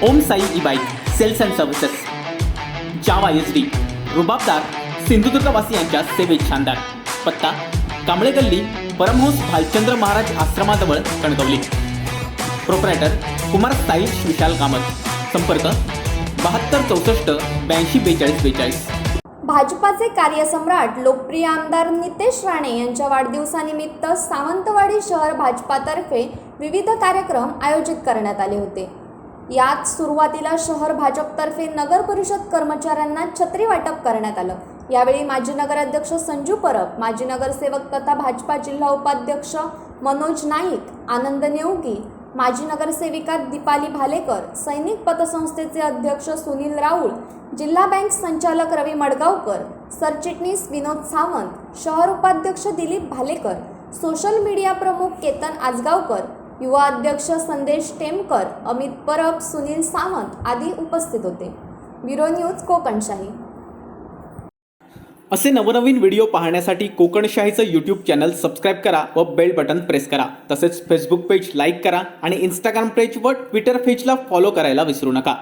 Om Sai e bike sales and services, Jawa SD, रुबाबदार सिंधुदुर्गवासियांच्या सेवेत शानदार. पत्ता कांबळे गल्ली, परमहंस भालचंद्र महाराज आश्रमाजवळ, कणकवली. प्रोप्रायटर कुमार साहिल विशाल कामत. संपर्क 72 64 82 42 42. भाजपाचे कार्यसम्राट लोकप्रिय आमदार नितेश राणे यांच्या वाढदिवसानिमित्त सावंतवाडी शहर भाजपातर्फे विविध कार्यक्रम आयोजित करण्यात आले होते. यात सुरुवातीला शहर भाजपतर्फे नगर परिषद कर्मचाऱ्यांना छत्री वाटप करण्यात आलं. यावेळी माजी नगराध्यक्ष संजू परब, माजी नगरसेवक तथा भाजपा जिल्हा उपाध्यक्ष मनोज नाईक, आनंद नेवगी, माजी नगरसेविका दीपाली भालेकर, सैनिक पतसंस्थेचे अध्यक्ष सुनील राऊळ, जिल्हा बँक संचालक रवी मडगावकर, सरचिटणीस विनोद सावंत, शहर उपाध्यक्ष दिलीप भालेकर, सोशल मीडिया प्रमुख केतन आजगावकर, युवा अध्यक्ष संदेश टेमकर, अमित परब, सुनील सावंत आदी उपस्थित होते. Bureau news Kokanshahi. असे नवनवीन व्हिडिओ पाहण्यासाठी कोकणशाहीचं यूट्यूब चॅनल सबस्क्राईब करा व बेल बटन प्रेस करा. तसेच फेसबुक पेज लाईक करा आणि इंस्टाग्राम पेज व ट्विटर पेजला फॉलो करायला विसरू नका.